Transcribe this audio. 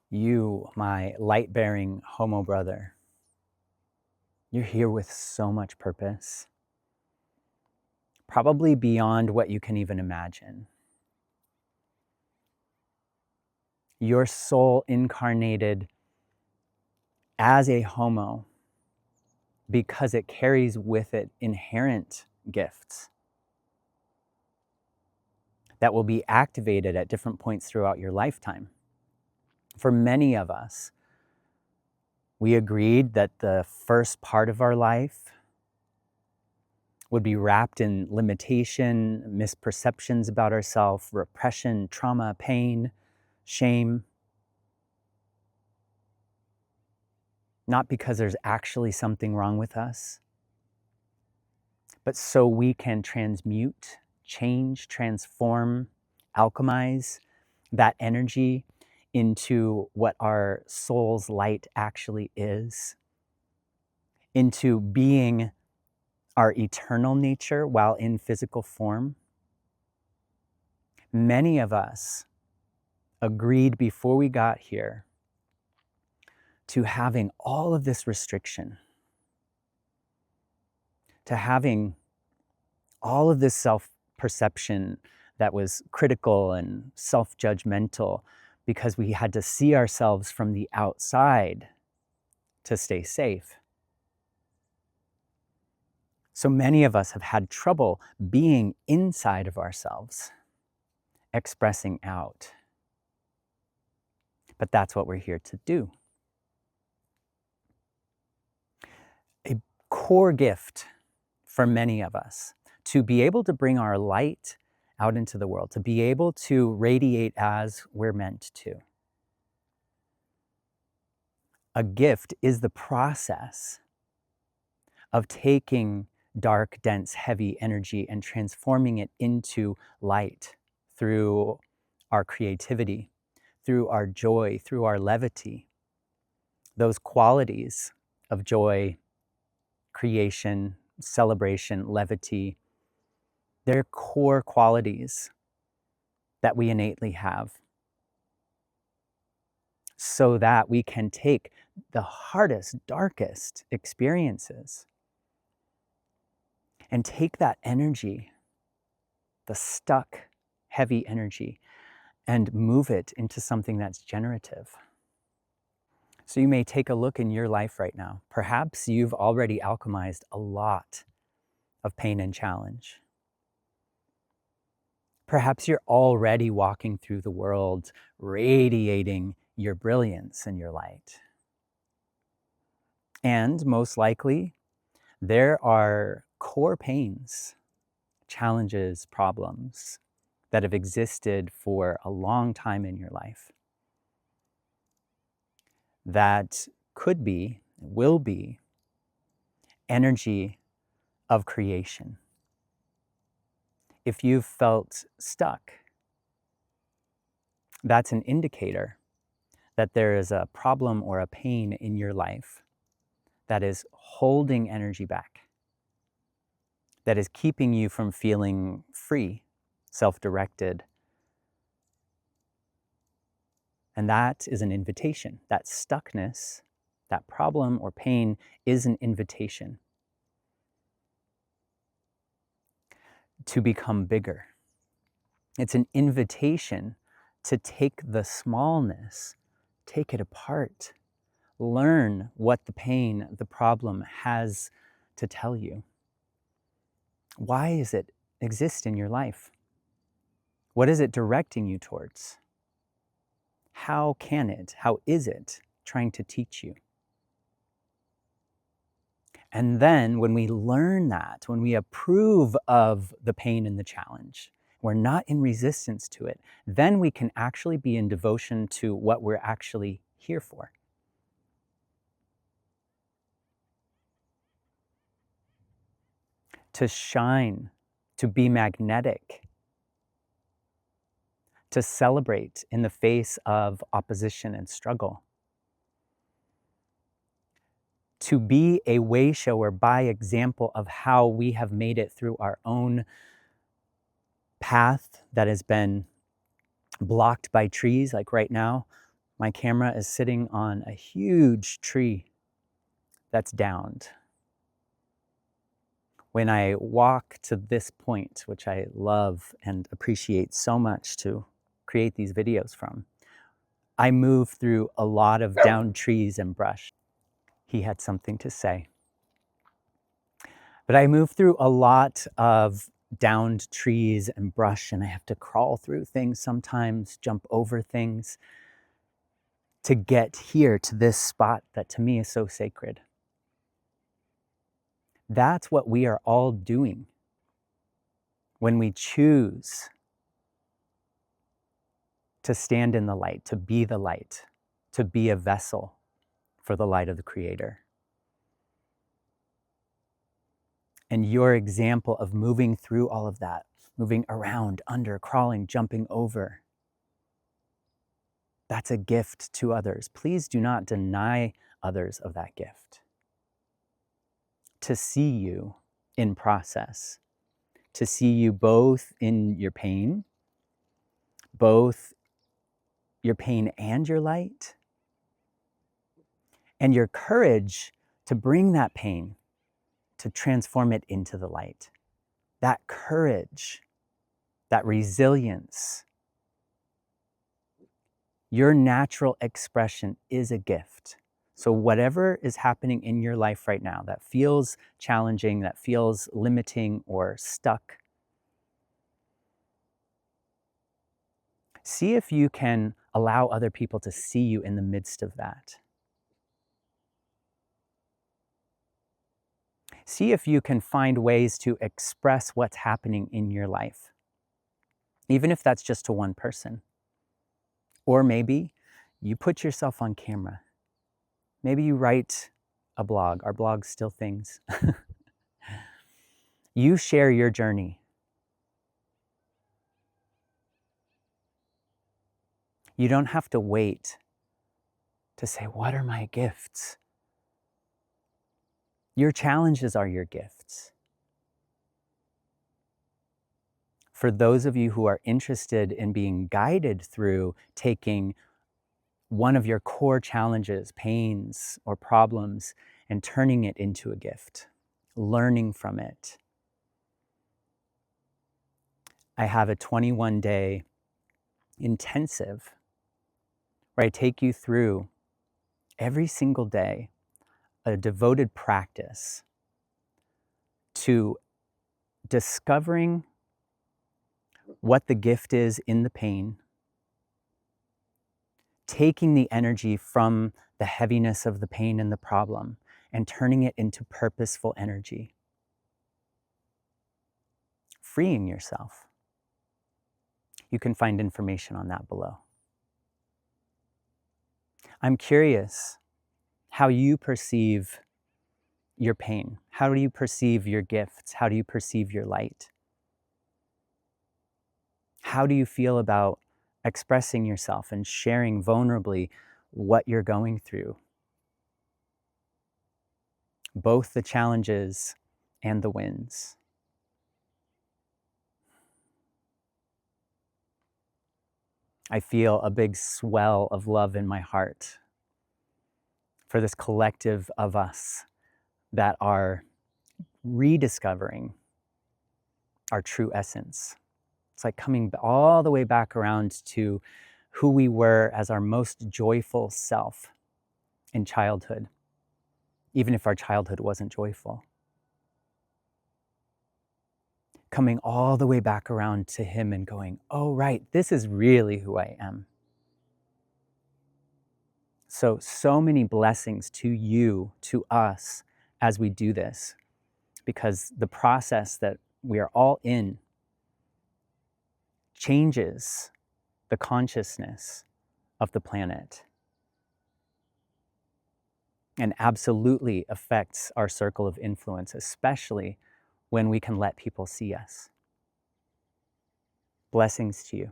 You, my light-bearing homo brother, you're here with so much purpose, probably beyond what you can even imagine. Your soul incarnated as a homo because it carries with it inherent gifts that will be activated at different points throughout your lifetime. For many of us, we agreed that the first part of our life would be wrapped in limitation, misperceptions about ourselves, repression, trauma, pain, shame. Not because there's actually something wrong with us, but so we can transmute, change, transform, alchemize that energy into what our soul's light actually is, into being our eternal nature while in physical form. Many of us agreed before we got here to having all of this restriction, to having all of this self-perception that was critical and self-judgmental because we had to see ourselves from the outside to stay safe. So many of us have had trouble being inside of ourselves, expressing out. But that's what we're here to do. A core gift for many of us to be able to bring our light out into the world, to be able to radiate as we're meant to. A gift is the process of taking dark, dense, heavy energy and transforming it into light through our creativity, through our joy, through our levity. Those qualities of joy, creation, celebration, levity, they're core qualities that we innately have, so that we can take the hardest, darkest experiences and take that energy, the stuck, heavy energy, and move it into something that's generative. So you may take a look in your life right now. Perhaps you've already alchemized a lot of pain and challenge. Perhaps you're already walking through the world radiating your brilliance and your light. And most likely, there are core pains, challenges, problems that have existed for a long time in your life that could be, will be, energy of creation. If you've felt stuck, that's an indicator that there is a problem or a pain in your life that is holding energy back, that is keeping you from feeling free, self-directed. And that is an invitation. That stuckness, that problem or pain is an invitation to become bigger. It's an invitation to take the smallness, take it apart, learn what the pain, the problem has to tell you. Why does it exist in your life? What is it directing you towards? How can it, how is it trying to teach you? And then when we learn that, when we approve of the pain and the challenge, we're not in resistance to it, then we can actually be in devotion to what we're actually here for. To shine, to be magnetic, to celebrate in the face of opposition and struggle. To be a way shower by example of how we have made it through our own path that has been blocked by trees, like right now. My camera is sitting on a huge tree that's downed. When I walk to this point, which I love and appreciate so much to create these videos from, I move through a lot of downed trees and brush. He had something to say. But I move through a lot of downed trees and brush, and I have to crawl through things sometimes, jump over things to get here to this spot that to me is so sacred. That's what we are all doing when we choose to stand in the light, to be the light, to be a vessel for the light of the Creator. And your example of moving through all of that, moving around, under, crawling, jumping over, that's a gift to others. Please do not deny others of that gift. To see you in process, to see you both in your pain, both your pain and your light, and your courage to bring that pain, to transform it into the light. That courage, that resilience, your natural expression is a gift. So whatever is happening in your life right now that feels challenging, that feels limiting or stuck, see if you can allow other people to see you in the midst of that. See if you can find ways to express what's happening in your life, even if that's just to one person. Or maybe you put yourself on camera. Maybe you write a blog. Are blogs still things? You share your journey. You don't have to wait to say, what are my gifts? Your challenges are your gifts. For those of you who are interested in being guided through taking one of your core challenges, pains, or problems, and turning it into a gift, learning from it, I have a 21-day intensive where I take you through every single day a devoted practice to discovering what the gift is in the pain, taking the energy from the heaviness of the pain and the problem and turning it into purposeful energy, freeing yourself. You can find information on that below. I'm curious how you perceive your pain. How do you perceive your gifts? How do you perceive your light? How do you feel about expressing yourself and sharing vulnerably what you're going through? Both the challenges and the wins. I feel a big swell of love in my heart for this collective of us that are rediscovering our true essence. It's like coming all the way back around to who we were as our most joyful self in childhood, even if our childhood wasn't joyful. Coming all the way back around to him and going, oh, right, this is really who I am. So many blessings to you, to us, as we do this, because the process that we are all in changes the consciousness of the planet and absolutely affects our circle of influence, especially when we can let people see us. Blessings to you.